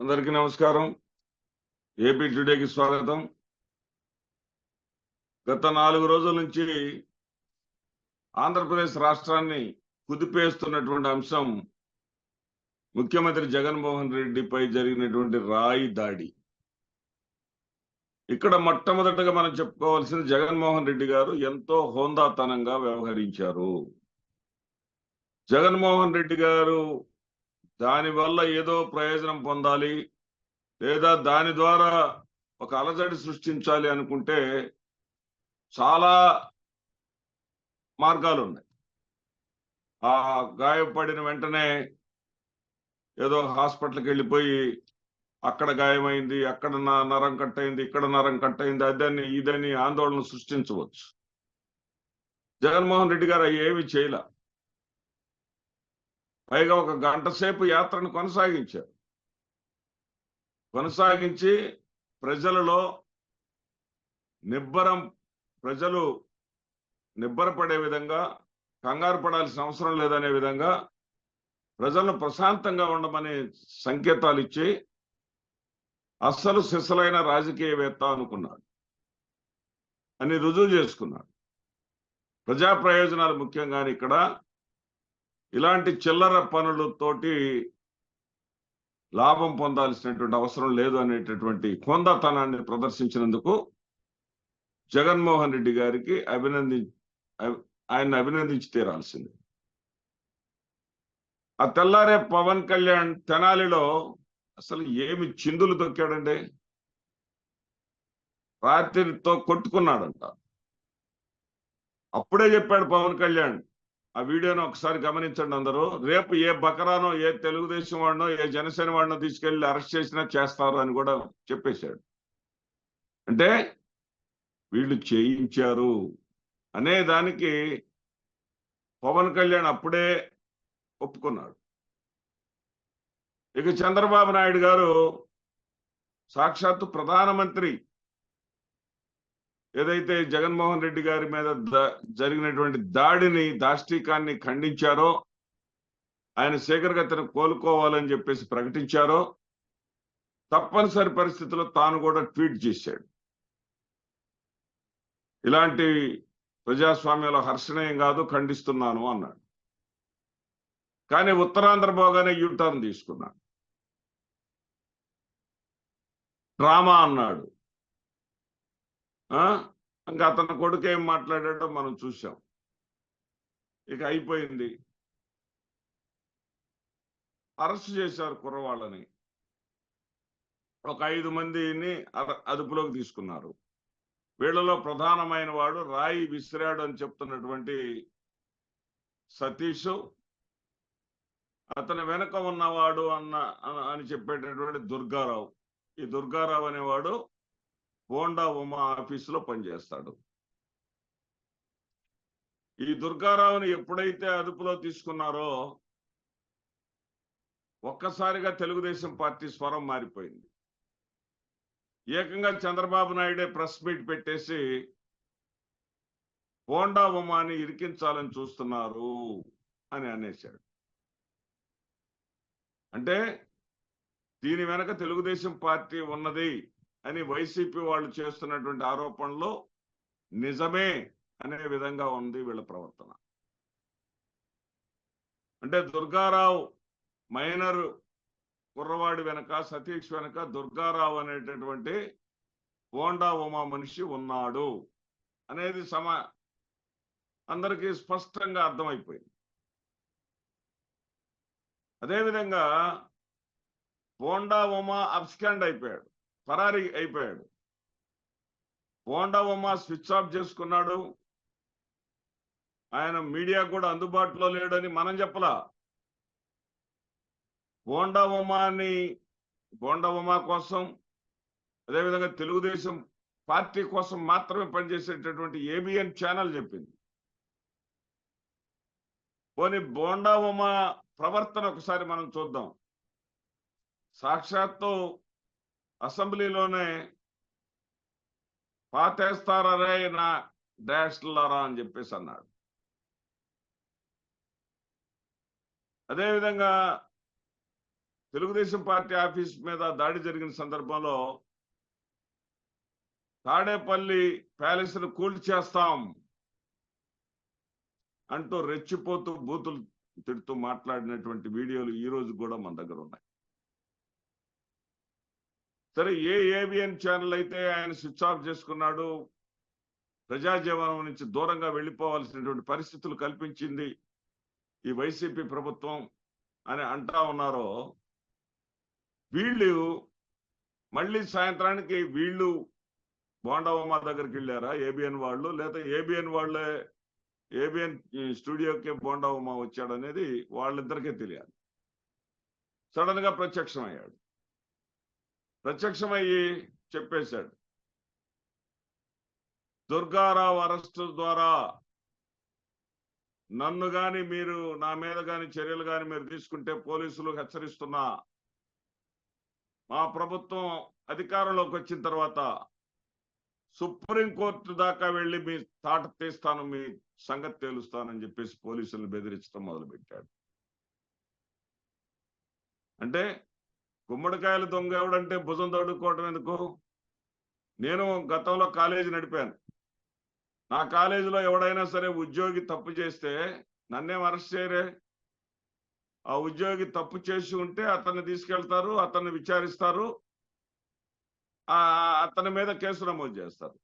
అందరికీ నమస్కారం. ఏపీ టుడేకి స్వాగతం. గత 4 రోజుల నుంచి ఆంధ్రప్రదేశ్ రాష్ట్రాన్ని కుదిపేస్తున్నటువంటి అంశం ముఖ్యమంత్రి జగన్మోహన్ రెడ్డిపై జరిగినటువంటి రాయి దాడి. ఇక్కడ మొట్టమొదటగా మనం చెప్పుకోవాల్సింది జగన్మోహన్ రెడ్డి గారు ఎంతో హోందాతనంగా వ్యవహరించారు. జగన్మోహన్ రెడ్డి గారు దానివల్ల ఏదో ప్రయోజనం పొందాలి, లేదా దాని ద్వారా ఒక అలజడి సృష్టించాలి అనుకుంటే చాలా మార్గాలు ఉన్నాయి. ఆ గాయపడిన వెంటనే ఏదో హాస్పిటల్కి వెళ్ళిపోయి అక్కడ గాయమైంది, అక్కడ నరం కట్ అయింది, ఇక్కడ నరం కట్ అయింది, అదని ఇదని ఆందోళన సృష్టించవచ్చు. జగన్మోహన్ రెడ్డి గారు ఏమి చేయలే. పైగా ఒక గంట సేపు యాత్రను కొనసాగించి ప్రజలలో ప్రజలు నిబ్బరపడే విధంగా, కంగారు పడాల్సిన అవసరం లేదనే విధంగా ప్రజలను ప్రశాంతంగా ఉండమని సంకేతాలు ఇచ్చి అస్సలు సిసలైన రాజకీయవేత్త అనుకున్నాడు అని రుజువు చేసుకున్నాడు. ప్రజా ప్రయోజనాలు ముఖ్యంగానే ఇక్కడ ఇలాంటి చిల్లర పనులతోటి లాభం పొందాల్సినటువంటి అవసరం లేదు అనేటటువంటి హోందాతనాన్ని ప్రదర్శించినందుకు జగన్మోహన్ రెడ్డి గారికి ఆయన్ని అభినందించి తీరాల్సింది. ఆ తెల్లారే పవన్ కళ్యాణ్ తెనాలిలో అసలు ఏమి చిందులు తొక్కాడండి. రాత్రితో కొట్టుకున్నాడంట. అప్పుడే చెప్పాడు పవన్ కళ్యాణ్. ఆ వీడియోను ఒకసారి గమనించండి అందరూ. రేపు ఏ బకరానో, ఏ తెలుగుదేశం వాడినో, ఏ జనసేన వాడినో తీసుకెళ్లి అరెస్ట్ చేసినా చేస్తారు అని కూడా చెప్పేశాడు. అంటే వీళ్ళు చేయించారు అనే దానికి పవన్ కళ్యాణ్ అప్పుడే ఒప్పుకున్నాడు. ఇక చంద్రబాబు నాయుడు గారు సాక్షాత్తు ప్రధానమంత్రి ఏదైతే జగన్మోహన్ రెడ్డి గారి మీద జరిగినటువంటి దాష్టీకాన్ని ఖండించారో, ఆయన శీఘ్రగతిన కోలుకోవాలని చెప్పేసి ప్రకటించారో, తప్పనిసరి పరిస్థితుల్లో తాను కూడా ట్వీట్ చేశాడు. ఇలాంటి ప్రజాస్వామ్యంలో హర్షణీయం కాదు, ఖండిస్తున్నాను అన్నాడు. కానీ ఉత్తరాంధ్ర పోగానే యూటర్న్ తీసుకున్నాడు. డ్రామా అన్నాడు. ఇంకా అతని కొడుకు ఏం మాట్లాడాడో మనం చూసాం. ఇక అయిపోయింది. అరెస్ట్ చేశారు కుర్రవాళ్ళని. ఒక 5 మందిని అదుపులోకి తీసుకున్నారు. వీళ్ళలో ప్రధానమైన వాడు రాయి విసిరాడు అని చెప్తున్నటువంటి సతీష్, అతని వెనక ఉన్నవాడు అని చెప్పేటటువంటి దుర్గారావు. ఈ దుర్గారావు అనేవాడు హోండా ఉమా ఆఫీసులో పనిచేస్తాడు. ఈ దుర్గారావుని ఎప్పుడైతే అదుపులో తీసుకున్నారో ఒక్కసారిగా తెలుగుదేశం పార్టీ స్వరం మారిపోయింది. ఏకంగా చంద్రబాబు నాయుడే ప్రెస్ మీట్ పెట్టేసి హోండా ఉమాని ఇరికించాలని చూస్తున్నారు అని అనేశాడు. అంటే దీని వెనక తెలుగుదేశం పార్టీ ఉన్నది అని వైసీపీ వాళ్ళు చేస్తున్నటువంటి ఆరోపణలు నిజమే అనే విధంగా ఉంది వీళ్ళ ప్రవర్తన. అంటే దుర్గారావు మైనర్ కుర్రవాడి వెనక, సతీష్ వెనక దుర్గారావు అనేటటువంటి హోండా ఉమా మనిషి ఉన్నాడు అనేది అందరికీ స్పష్టంగా అర్థమైపోయింది. అదేవిధంగా హోండా ఉమా అబ్స్కాండ్ అయిపోయాడు, ఫరారీ అయిపోయాడు. హోండా ఉమా స్విచ్ ఆఫ్ చేసుకున్నాడు. ఆయన మీడియా కూడా అందుబాటులో లేడని మనం చెప్పలా. హోండా ఉమా కోసం, అదేవిధంగా తెలుగుదేశం పార్టీ కోసం మాత్రమే పనిచేసేటటువంటి ఏబిఎన్ ఛానల్ చెప్పింది. పోనీ హోండా ఉమా ప్రవర్తన ఒకసారి మనం చూద్దాం. సాక్షాత్తు అసెంబ్లీలోనే పాతేస్తారే నా డాష్లరా అని చెప్పేసి అన్నాడు. అదేవిధంగా తెలుగుదేశం పార్టీ ఆఫీస్ మీద దాడి జరిగిన సందర్భంలో తాడేపల్లి ప్యాలెస్ ను కూల్చేస్తాం అంటూ రెచ్చిపోతూ బూతులు తిడుతూ మాట్లాడినటువంటి వీడియోలు ఈ రోజు కూడా మన దగ్గర ఉన్నాయి. సరే, ఏబిఎన్ ఛానల్ అయితే ఆయన స్విచ్ ఆఫ్ చేసుకున్నాడు, ప్రజాజీవనం నుంచి దూరంగా వెళ్ళిపోవాల్సినటువంటి పరిస్థితులు కల్పించింది ఈ వైసీపీ ప్రభుత్వం అని అంటా ఉన్నారో, వీళ్ళు మళ్ళీ సాయంత్రానికి వీళ్ళు బోండవమ్మ దగ్గరికి వెళ్ళారా ఏబిఎన్ వాళ్ళు, లేదా ఏబిఎన్ వాళ్ళే ఏబిఎన్ స్టూడియోకే బోండవమ్మ వచ్చాడనేది వాళ్ళిద్దరికీ తెలియాలి. సడన్ గా ప్రత్యక్షమయ్యాడు. ప్రత్యక్షమయ్యి చెప్పేశాడు, దుర్గారావు అరెస్టు ద్వారా నన్ను గాని మీరు నా మీద గాని చర్యలు గాని మీరు తీసుకుంటే పోలీసులు హెచ్చరిస్తున్నా, మా ప్రభుత్వం అధికారంలోకి వచ్చిన తర్వాత సుప్రీంకోర్టు దాకా వెళ్ళి మీ తాట తీస్తాను, మీ సంగతి తేలుస్తానని చెప్పేసి పోలీసులను బెదిరించడం మొదలుపెట్టాడు. అంటే గుమ్మడికాయల దొంగ ఎవడంటే భుజం తడుకోవడం ఎందుకు? నేను గతంలో కాలేజీ నడిపాను. నా కాలేజీలో ఎవడైనా సరే ఉద్యోగి తప్పు చేస్తే నన్నేం అరెస్ట్ చేయరే. ఆ ఉద్యోగి తప్పు చేసి ఉంటే అతన్ని తీసుకెళ్తారు, అతన్ని విచారిస్తారు, అతని మీద కేసు నమోదు చేస్తారు.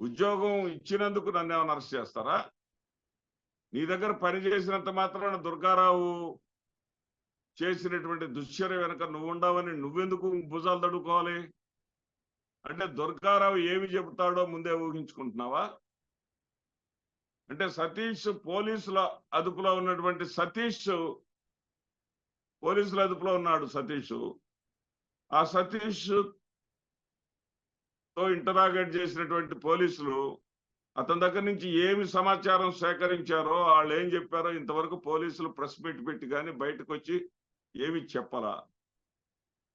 ఉద్యోగం ఇచ్చినందుకు నన్ను ఏమైనా అరెస్ట్ చేస్తారా? నీ దగ్గర పని చేసినంత మాత్రాన దుర్గారావు చేసినటువంటి దుశ్చర్య వెనక నువ్వు ఉండవని నువ్వెందుకు భుజాలు తడుకోవాలి? అంటే దుర్గారావు ఏమి చెబుతాడో ముందే ఊహించుకుంటున్నావా? అంటే సతీష్ పోలీసుల అదుపులో ఉన్నటువంటి పోలీసుల అదుపులో ఉన్నాడు సతీష్. ఆ సతీష్ తో ఇంటరాగేట్ చేసినటువంటి పోలీసులు అతని దగ్గర నుంచి ఏమి సమాచారం సేకరించారో, వాళ్ళు ఏం చెప్పారో ఇంతవరకు పోలీసులు ప్రెస్ మీట్ పెట్టి కానీ బయటకు వచ్చి ఏమి చెప్పాలా.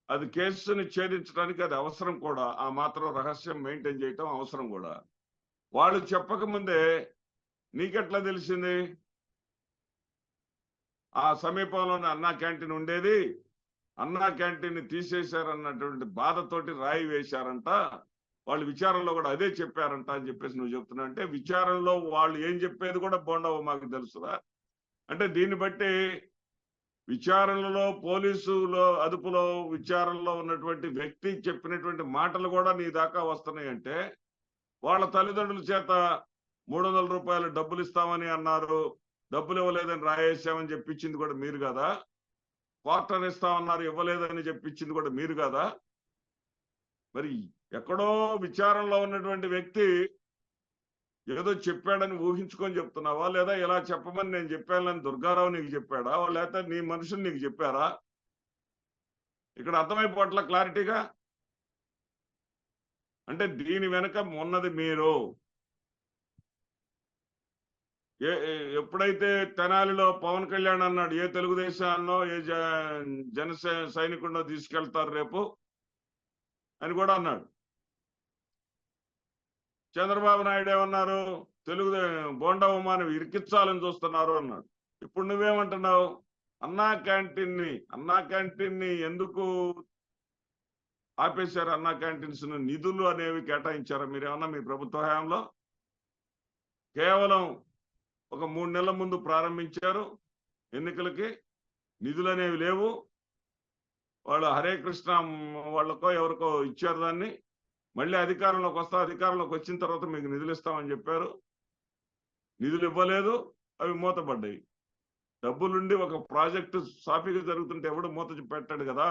అది కేసుని ఛేదించడానికి అది అవసరం కూడా, ఆ మాత్రం రహస్యం మెయింటైన్ చేయటం అవసరం కూడా. వాళ్ళు చెప్పకముందే నీకెట్లా తెలిసింది? ఆ సమీపంలోనే అన్నా క్యాంటీన్ ఉండేది, అన్నా క్యాంటీన్ తీసేశారన్నటువంటి బాధతోటి రాయి వేశారంట. వాళ్ళు విచారణలో కూడా అదే చెప్పారంట అని చెప్పేసి నువ్వు చెప్తున్నా అంటే, విచారణలో వాళ్ళు ఏం చెప్పేది కూడా బోండవ మాకు తెలుసురా? అంటే దీన్ని బట్టి విచారణలో పోలీసులో అదుపులో విచారణలో ఉన్నటువంటి వ్యక్తి చెప్పినటువంటి మాటలు కూడా నీ దాకా వస్తున్నాయి అంటే, వాళ్ళ తల్లిదండ్రుల చేత 300 రూపాయలు డబ్బులు ఇస్తామని అన్నారు, డబ్బులు ఇవ్వలేదని రాయేసామని చెప్పించింది కూడా మీరు కదా? క్వార్టర్ ఇస్తామన్నారు, ఇవ్వలేదని చెప్పించింది కూడా మీరు కదా? మరి ఎక్కడో విచారణలో ఉన్నటువంటి వ్యక్తి ఏదో చెప్పాడని ఊహించుకొని చెప్తున్నావా, లేదా ఇలా చెప్పమని నేను చెప్పానని దుర్గారావు నీకు చెప్పాడా, లేకపోతే నీ మనుషులు నీకు చెప్పారా? ఇక్కడ అర్థమైపోవట్ల క్లారిటీగా. అంటే దీని వెనక ఉన్నది మీరు. ఎప్పుడైతే తెనాలిలో పవన్ కళ్యాణ్ అన్నాడు, ఏ తెలుగుదేశాన్నో ఏ సైనికుడినో తీసుకెళ్తారు రేపు అని కూడా అన్నాడు. చంద్రబాబు నాయుడు ఏమన్నారు, బోండవమ్మని ఇరికించాలని చూస్తున్నారు అన్నాడు. ఇప్పుడు నువ్వేమంటున్నావు? అన్నా క్యాంటీన్ ని ఎందుకు ఆపేశారు? అన్నా క్యాంటీన్స్ నిధులు అనేవి కేటాయించారా మీరేమన్నా మీ ప్రభుత్వ హయాంలో? కేవలం ఒక 3 నెలల ముందు ప్రారంభించారు, ఎన్నికలకి నిధులు అనేవి లేవు. వాళ్ళు హరే కృష్ణ వాళ్ళకో ఎవరికో ఇచ్చారు దాన్ని. మళ్ళీ అధికారంలోకి వచ్చిన తర్వాత మీకు నిధులు ఇస్తామని చెప్పారు, నిధులు ఇవ్వలేదు, అవి మూతపడ్డాయి. డబ్బులుండి ఒక ప్రాజెక్టు సాఫీగా జరుగుతుంటే ఎవడు మూత పెట్టాడు కదా.